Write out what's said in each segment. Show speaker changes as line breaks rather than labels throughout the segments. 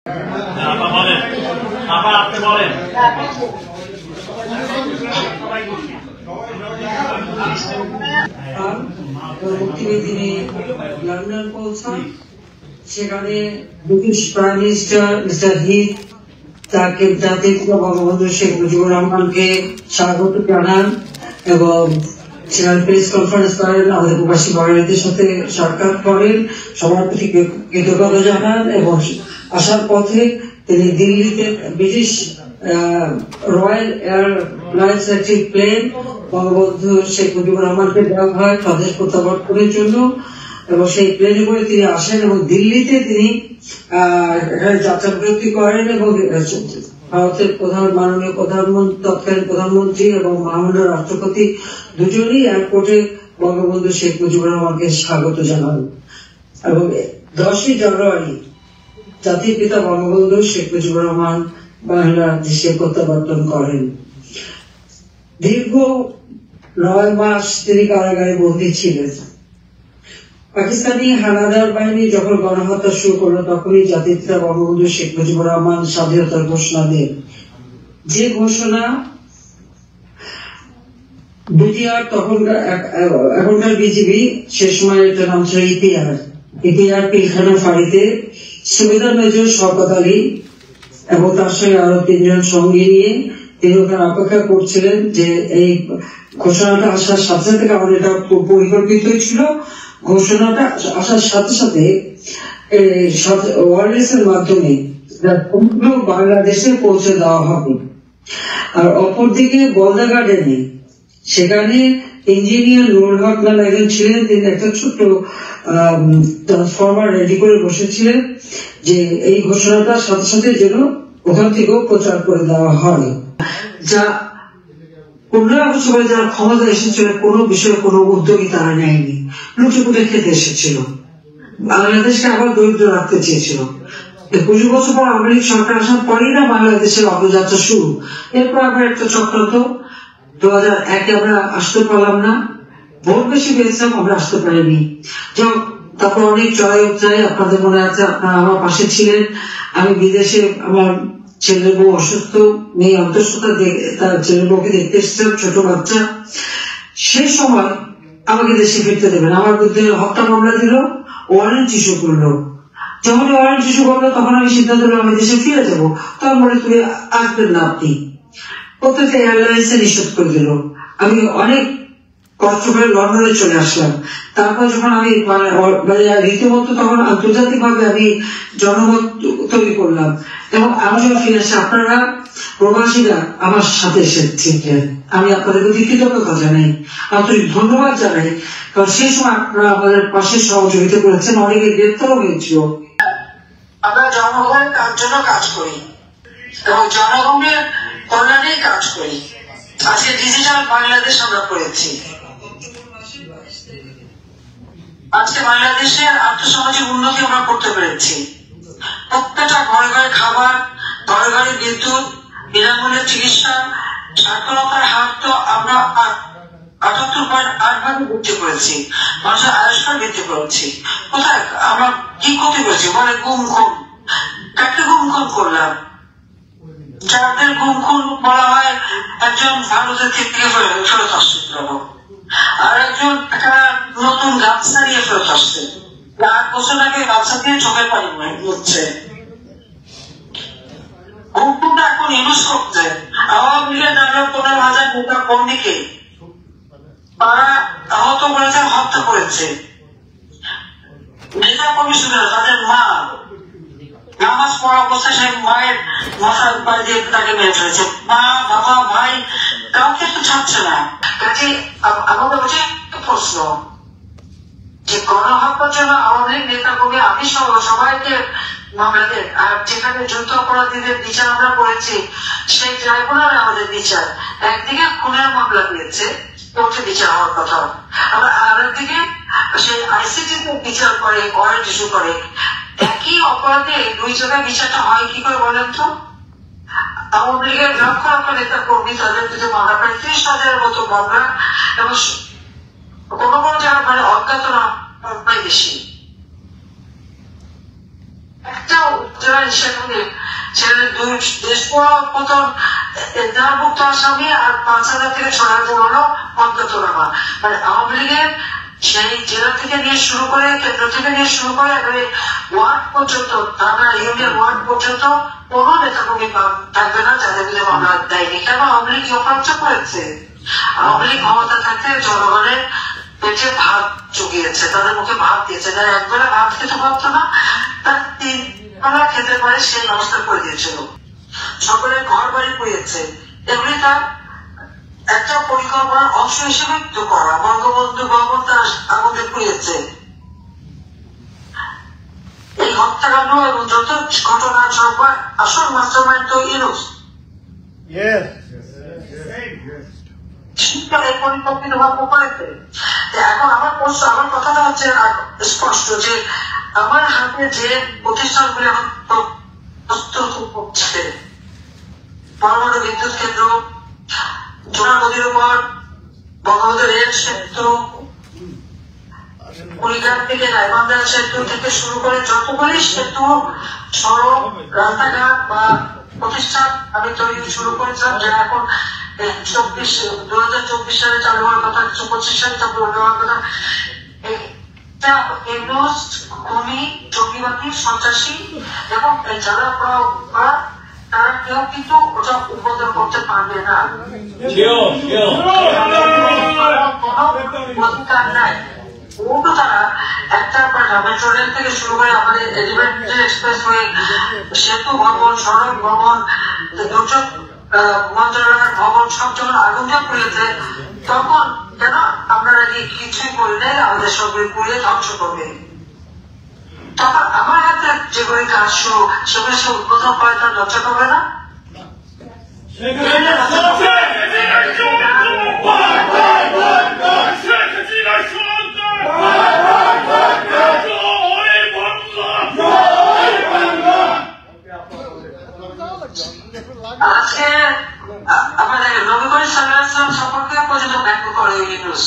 তিনি লন্ডন পৌঁছান। সেখানে British prime minister mister Heath তাকে জাতির পিতা বঙ্গবন্ধু শেখ মুজিবুর রহমানকে স্বাগত জানান এবং সেখানে প্রেস কনফারেন্স করেন, আমাদের প্রবাসী বাঙালিদের সাথে সাক্ষাৎ করেন, সবার প্রতি কৃতজ্ঞতা জানান এবং আসার পথে তিনি দিল্লিতে ব্রিটিশ রয়্যাল এয়ারলাইন্স একটি প্লেন বঙ্গবন্ধু শেখ মুজিবুর রহমানকে দেওয়া হয় স্বদেশ প্রত্যাবর্তনের জন্য এবং সেই প্লেনে করে তিনি আসেন এবং দিল্লিতে তিনি যাত্রা বিরতি করেন এবং ভারতের মাননীয় তৎকালীন প্রধানমন্ত্রী এবং মহামান্য রাষ্ট্রপতি দুজনেই এয়ারপোর্টে বঙ্গবন্ধু শেখ মুজিবুর রহমানকে স্বাগত জানান এবং 10ই জানুয়ারি জাতির পিতা বঙ্গবন্ধু শেখ মুজিবুর রহমান বাংলাদেশে প্রত্যাবর্তন করেন। দীর্ঘ 9 মাস তিনি কারাগারে বন্দী ছিলেন। পাকিস্তানি হানাদার বাহিনী যখন গণহত্যা শুরু করলো তখনই জাতির পিতা বঙ্গবন্ধু শেখ মুজিবুর রহমান স্বাধীনতার ঘোষণা দেন, যে ঘোষণা বিটিআর এখনকার বিজিবি সে সময় এটার নাম ছিল ইপিআর পিলখানা ফাঁড়িতে সুবেদার মেজর শওকত আলী এবং তার সঙ্গে আরো 3 জন সঙ্গী নিয়ে তিনি ওখানে অপেক্ষা করছিলেন যে এই ঘোষণাটা আসার সাথে সাথে, কারণ এটা পরিকল্পিত ছিল, ঘোষণাটা আসার সাথে সাথে ওয়ারলেস এর মাধ্যমে বাংলাদেশে পৌঁছে দেওয়া হবে। আর অপরদিকে বলদা গার্ডেনে সেখানে ইঞ্জিনিয়ার নুরুল হক নামে একজন ছিলেন, তিনি একটা ছোট্ট ট্রান্সফরমার রেডি করে বসেছিলেন যে এই ঘোষণাটার সাথে সাথে যেন ওখান থেকেও প্রচার করে দেওয়া হয়। যা 15 আগস্ট যারা ক্ষমতা এসেছিল কোনো বিষয়ে কোনো উদ্যোগী তারা নেয়নি, লুটেপুটে খেতে এসেছিল, বাংলাদেশকে আবার দরিদ্র রাখতে চেয়েছিল। 25 বছর পর আওয়ামী লীগ সরকার আসার পরেই না বাংলাদেশের অগ্রযাত্রা শুরু। এরপর আবার একটা চক্রান্ত, 2001-এ আমরা আসতে পারলাম না, ভোট বেশি পেয়েছিলাম, আমরা আসতে পারিনি। তারপর অনেক চড়াই উতরাই, আপনাদের মনে আছে, আপনারা আমার পাশে ছিলেন। আমি বিদেশে আমার ছেলের বউ অসুস্থ, মেয়ে অন্তঃসত্ত্বা, তার ছেলের বউকে দেখতে এসেছিলাম, ছোট বাচ্চা। সেই সময় আমাকে দেশে ফিরতে দেবেন, আমার বিরুদ্ধে হত্যা মামলা দিল, ওয়ারেন্ট ইস্যু করলো। যখন ওয়ারেন্ট ইস্যু করলো তখন আমি সিদ্ধান্ত নিলাম আমি দেশে ফিরে যাবো। তখন বলে তুমি আসবেন না, আপনি প্রত্যেকটা এয়ারলাইন্সে নিষেধ করে দিল। আমি অনেক কষ্ট করে লন্ডনে চলে আসলাম। তারপর যখন আমি রীতিমতো তখন আন্তর্জাতিক ভাবে আমি জনমত তৈরি করলাম এবং আমি যখন ফিরে আসি আপনারা প্রবাসীরা আমার সাথে এসেছিলেন, আমি আপনাদের প্রতি কৃতজ্ঞতা জানাই, আন্তরিক ধন্যবাদ জানাই, কারণ সেই সময় আপনারা আমাদের পাশে সহযোগিতা করেছেন। অনেকে গ্রেপ্তারও হয়েছিল। আমরা জনগণের জন্য কাজ করি এবং জনগণের কল্যাণে কাজ করি। আজকে ডিজিটাল বাংলাদেশ আমরা করেছি, আজকে বাংলাদেশের আর্থসামাজিক উন্নতি আমরা করতে পেরেছি। প্রত্যেকটা ঘরে ঘরে খাবার, ঘরে ঘরে বিদ্যুৎ, বিনামূল্যে চিকিৎসা, সাক্ষরতার হার তো আমরা 78.8 ভাগে বৃদ্ধি করেছি, মানুষের আয়ুষ্কাল বৃদ্ধি করেছি। কোথায় আমরা কি ক্ষতি করেছি বলে? গুম খুন, কাকে গুম খুন করলাম? যাদের গুম খুন বলা হয় একজন ভারতের থেকে ফেরত আসছিল আর একজন একটা নতুন গামছা নিয়ে ফেরত আসছে, 8 বছর আগে গামছা দিয়ে চোখের পানি হচ্ছে। গুম খুনটা এখন ইউজ করছে আওয়ামী লীগের নামে 15,000 নেতা কর্মীকে তারা আহত করেছে, হত্যা করেছে। নেতা কর্মী শুনে তাদের মা নামাজ পড়া অবস্থায় সেই মায়ের মাথার পায়ে দিয়ে তাকে মেরে ফেলেছে। মা, বাবা, ভাই কাউকে তো ছাড়ছে না। কাজে আমাদের হচ্ছে প্রশ্ন যে গণহত্যার জন্য আওয়ামী লীগ নেতা কর্মী আমি সবাইকে মামলা দেন, আর যেখানে যুদ্ধ অপরাধীদের বিচার আমরা করেছি সেই ট্রাইব্যুনালে আমাদের বিচার, একদিকে খুনের মামলা দিয়েছে, কোর্টে বিচার হওয়ার কথা, আবার আরেকদিকে সেই আইসিটিতে বিচার করে, ওয়ারেন্ট ইস্যু করে। একই অপরাধে 2 জায়গায় বিচারটা হয় কি করে বলেন তো? আওয়ামী লীগের লক্ষ লক্ষ নেতা কর্মী, তাদের বিরুদ্ধে মামলা, প্রায় 30,000-এর মতো মামলা এবং কোনো কোনো জায়গায় মানে অজ্ঞাত না বেশি। একটা উপজেলা হিসেবে ছেলে দুই দেশ পতন মুক্ত আসামি আর 5,000 থেকে 6,000 হলো অজ্ঞাতনামা। মানে আওয়ামী লীগের সেই জেলা থেকে নিয়ে শুরু করে, কেন্দ্র থেকে নিয়ে শুরু করে এবারে ওয়ার্ড পর্যন্ত, থানা ইউনিয়ন ওয়ার্ড পর্যন্ত কোন নেতা কর্মী থাকবে না যাদের বিরুদ্ধে মামলা দেয়নি। কেন? আওয়ামী লীগ অপরাধ করেছে। আওয়ামী লীগ ক্ষমতা থাকতে জনগণের পেটে ভাত জুগিয়েছে, তাদের মুখে ভাত দিয়েছে। যারা একবেলা ভাত খেতে পারতো না তার 3 বেলা খেতে পারে সেই ব্যবস্থা করে দিয়েছিল। সকলের ঘর বাড়ি পুড়িয়েছে। এগুলি তার একটা পরিকল্পনার অংশ হিসেবে তো করা। বঙ্গবন্ধু ভবন তার আগুনে পুড়িয়েছে। এই হত্যাকাণ্ড এবং যত ঘটনা সবার আসল মাস্টারমাইন্ড তো ইউনূস। পরিকল্পিত ভাবে করেছে। এখন আমার প্রশ্ন, আমার কথাটা হচ্ছে স্পষ্ট যে আমার হাতে যে প্রতিষ্ঠানগুলি এখন প্রস্তুত করছে, পরমাণু বিদ্যুৎ কেন্দ্র, যমুনা নদীর উপর বঙ্গবন্ধু রেল সেতু, কুড়িগ্রাম থেকে গাইবান্ধা সেতু থেকে শুরু করে যতগুলি সেতু, সড়ক, রাস্তাঘাট বা প্রতিষ্ঠান আমি তৈরি শুরু করেছিলাম, যারা এখন 2024 সালে চালু হওয়ার কথা, 25 সালে চালু হওয়ার কথা। খুনি, জঙ্গিবাদী, সন্ত্রাসী এবং যারা তারা কেউ কিন্তু ওটা উদ্বোধন করতে পারবে না। অধিকার নাই। তারা একটা মেট্রো রেল থেকে শুরু করে আমাদের এলিভেটেড এক্সপ্রেস হয়ে সেতু ভবন, সড়ক ভবন, দুর্যোগ মন্ত্রণালয়ের ভবন সব যখন আগুন দিয়ে পুড়িয়েছে, তখন কেন আপনারা কিছুই করি নাই, আমাদের সবগুলি পুড়িয়ে ধ্বংস করবে। তখন আমার হাতে যেগুলি কাজ শুরু, সেগুলি সে উদ্বোধন করে তার লজ্জা করবে না? আজকে আমাদের নবী করিম সাল্লাল্লাহু আলাইহি ওয়াসাল্লাম সম্পর্কে পর্যন্ত ব্যঙ্গ করে ইউনূস।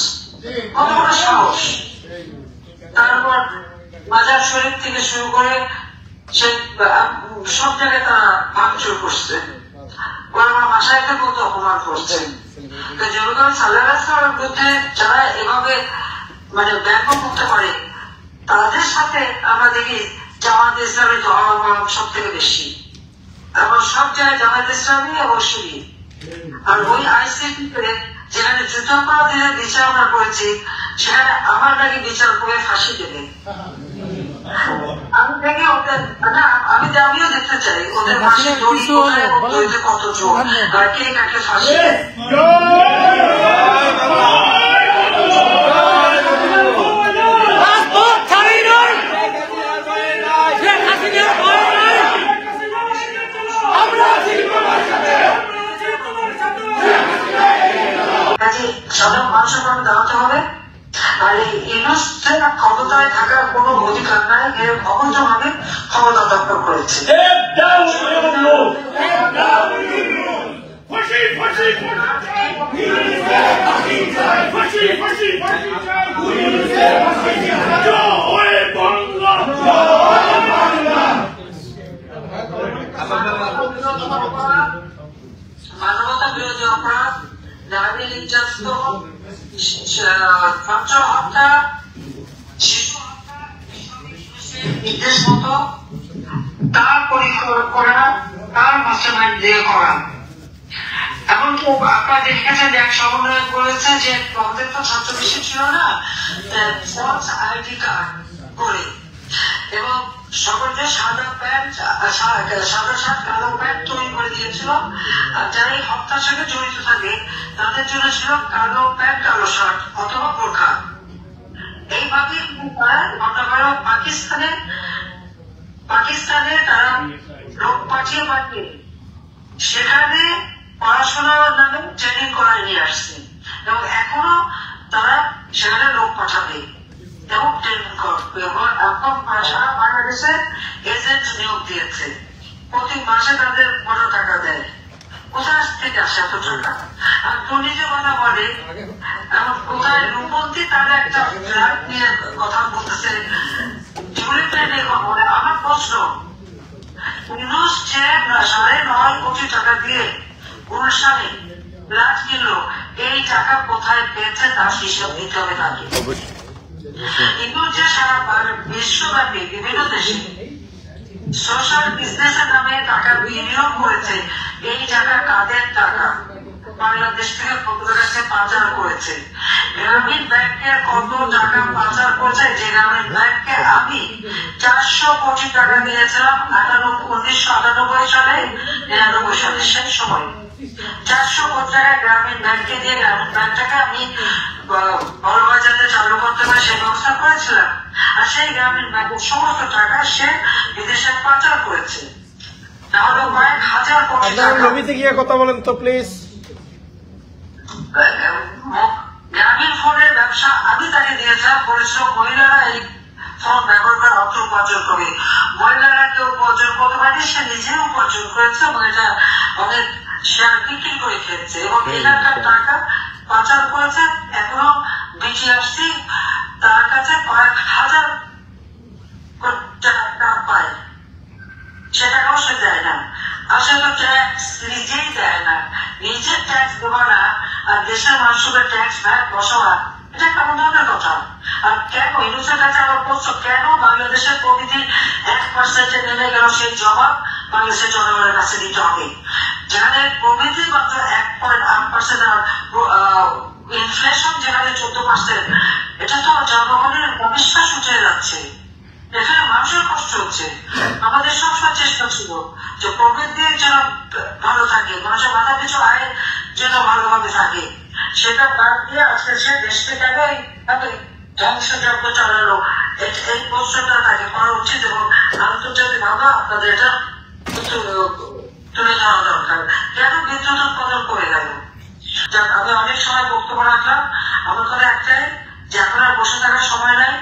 কত বড় সাহস! তারপর মাজার শরীফ থেকে শুরু করে সেই সব জায়গায় তারা ভাঙচুর করছে, ওরা মাসায়কে বলতে অপমান করছে। নবী করিম সাল্লাল্লাহু আলাইহি ওয়াসাল্লামের বিরুদ্ধে যারা এভাবে মানে ব্যঙ্গ করতে পারে, তাদের সাথে আমরা দেখি জামাত ইসলামের ধর্ম সব থেকে বেশি, এবং সব জায়গায় জামাত ইসলামী এবং শিবির। আর ওই আইসিটিতে যেখানে যুদ্ধাপরাধীদের বিচার আমরা করেছি, সেখানে আমার নাকি বিচার করে ফাঁসি দেবে। আমি দেখি ওদের, আমিও দেখতে চাই ওদের ফাঁসি কত জোর আর কে কাকে ফাঁসি দেয়। সাধারণ মানুষের ভাবে দাঁড়াতে হবে। আর এই ইউনূসের ক্ষমতায় থাকার কোন অধিকার নাই, এর অবৈধভাবে ক্ষমতা দখল করেছে। মানবতা বিরোধী অপরাধ, নারী নির্যাতন, ছাত্র হত্যা, শিশু হত্যা, নির্দেশ মতো তার পরিকল্পনা, তার মাস্টারমাইন্ড দিয়ে করা। এমনকি আপনারা দেখেছেন এক সমন্বয় করেছে যে আমাদের তো ছাত্র বেশি ছিল না, ফলস আইডি কার্ড করে এবং সকলকে সাদা প্যান্ট, সাদা শার্ট, কালো প্যান্ট তৈরি করে দিয়েছিল। আর যারা এই হত্যার সঙ্গে জড়িত থাকে তাদের জন্য ছিল কালো প্যান্ট, কালো শার্ট অথবা বোরখা। এইভাবে পাকিস্তানে তারা লোক পাঠিয়ে সেখানে পড়াশোনার নামে ট্রেনিং করায় নিয়ে আসছে এবং এখনো তারা সেখানে লোক পাঠাবে এবং ট্রেনিং করবে। এবং এখন সারা বাংলাদেশে এজেন্ট নিয়োগ দিয়েছে, প্রতি মাসে তাদের বড় টাকা দেয়। কোথায় থেকে আসে এত টাকা? আর দুর্নীতির কথা বলে এবং কোথায় রূপন্তী তারা একটা ফ্ল্যাট নিয়ে কথা বলতেছে, আমার প্রশ্ন ইউনূস যে 9.5 কোটি টাকা দিয়ে গুলশানে ফ্ল্যাট কিনলো, এই টাকা কোথায় পেয়েছে তার হিসাব দিতে হবে তাকে। ইউনূস যে সারা বিশ্বব্যাপী বিভিন্ন দেশে সোশ্যাল বিজনেসের নামে টাকা বিনিয়োগ করেছে, এই টাকা কাদের টাকা? বাংলাদেশ থেকে কত টাকা পাচার করেছে? গ্রামীণ ব্যাংকের কত টাকা পাচার করেছে? যে গ্রামীণ ব্যাংককে আমি 400 কোটি টাকা দিয়েছিলাম 1998 সালে 99 সালে, সেই সময় 400 কোটি টাকা গ্রামীণ ব্যাংকে দিয়ে গ্রামীণ ব্যাংকটাকে আমি বড়বাজারে চালু করতে পারে সেই ব্যবস্থা করেছিলাম। আর সেই গ্রামীণ ব্যাংকের সমস্ত টাকা সে বিদেশে পাচার করেছে, তাহলে কয়েক হাজার কোটি টাকা।
রবিতে গিয়ে কথা বলেন তো প্লিজ।
গ্রামীণ ফোনের ব্যবসা আমি তাকে দিয়েছিলাম, বলেছিল মহিলারা এই ফোন ব্যবহার করে অর্থ উপার্জন করবে। মহিলারা কেউ উপার্জন করতে পারেনি, সে নিজেও উপার্জন করেছে এবং এটা অনেক শেয়ার বিক্রি করে খেয়েছে এবং এখানকার টাকা পাচার করেছে। এখনো বিটিআরসি তার কাছে কয়েক হাজার টাকা পায়, সেটাও সে দেয় না। আসলে তো ট্যাক্স নিজেই দেয় না, নিজের ট্যাক্স দেওয়া না আর দেশের মানুষের ট্যাক্স ভ্যাট বসাওয়া, এটা কেমন ধরনের কথা? আর কেন ইউনূসের কাছে আমার প্রশ্ন, কেন বাংলাদেশের প্রবৃদ্ধি 1% নেমে গেল? সেই জবাব বাংলাদেশের জনগণের কাছে দিতে হবে। যেখানে প্রবৃদ্ধি মাত্র 1.8%, ইনফ্লেশন যেখানে 14%, এটা তো জনগণের অবিশ্বাস উঠে যাচ্ছে। এখানে মানুষের কষ্ট হচ্ছে। আমাদের সবসময় চেষ্টা ছিল যে প্রবৃদ্ধি যেন ভালো থাকে, মানুষের মাথা পিছু আয় যেন ভালোভাবে থাকে, সেটা বাদ দিয়ে আজকে সে দেশকে কেন ধ্বংসযজ্ঞ চালালো, এই প্রশ্নটা তাকে করা উচিত এবং আন্তর্জাতিক ভাবে আপনাদের এটা তুলে ধরা দরকার। কেন বিদ্যুৎ উৎপাদন করে গেল? আমি অনেক সময় বক্তব্য রাখলাম, আমার কথা একটাই যে এখন আর বসে থাকার সময় নাই,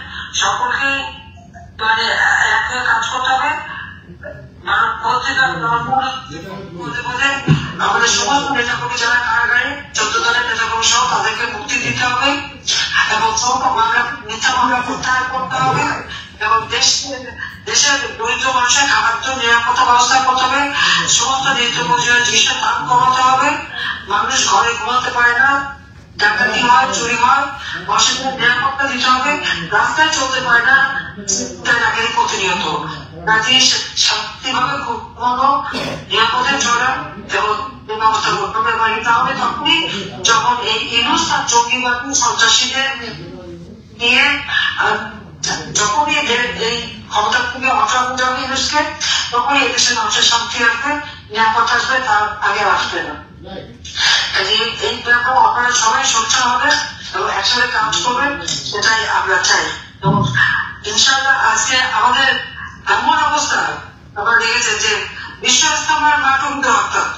সকলকেই মানে এক হয়ে কাজ করতে হবে। আমাদের সমস্ত নেতাকর্মী যারা কারাগারে 14 দলের নেতাকর্মী সহ তাদেরকে মুক্তি দিতে হবে এবং মিথ্যা মামলা প্রত্যাহার করতে হবে এবং দেশের দরিদ্র মানুষের খাবার নিরাপত্তা ব্যবস্থা করতে হবে। সমস্ত নিত্য প্রয়োজনীয় জিনিসের দাম কমাতে হবে। মানুষ ঘরে ঘুমাতে পারে না, ডাকাতি হয়, চুরি হয়, অসুবিধার নিরাপত্তা দিতে হবে। রাস্তায় চলতে পারে না, ডাকাতি প্রতিনিয়ত। শান্তিভাবে ঘুমানো, নিরাপদে চলা এবং ব্যবস্থা করতে হবে। তাহলে তখনই যখন এই ইউনূস আর জঙ্গিবাদী সন্ত্রাসীদের নিয়ে যখনই এই ক্ষমতা থেকে হটানো যাবে ইউনূসকে, তখনই এদেশের মানুষের শান্তি আসবে, নিরাপত্তা আসবে, তার আগে আসবে না। এই ব্যাপারে আপনারা সবাই সোচ্চার হবেন এবং একসাথে কাজ করবেন, সেটাই আমরা চাই। এবং ইনশাআল্লাহ আজকে আমাদের এমন অবস্থা আপনারা দেখেছেন যে বিশ্ব ইজতেমার নাটক দিয়ে রক্তাক্ত,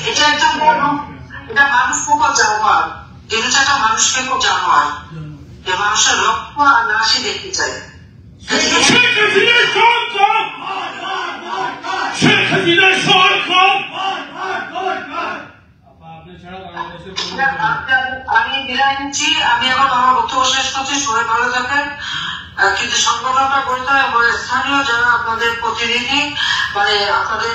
এটা একদম এটা মানুষ খুব জানোয়ার, কিন্তু একটা মানুষকে খুব জানোয়ার, যে মানুষের রক্ত আর লাশই দেখতে চাই। আমি বিদায় নিচ্ছি, আমি এখন আমার বক্তব্য শেষ করছি। সবাই ভালো থাকেন, কিন্তু সংগঠনটা করতে হবে স্থানীয় যারা আপনাদের প্রতিনিধি, মানে আপনাদের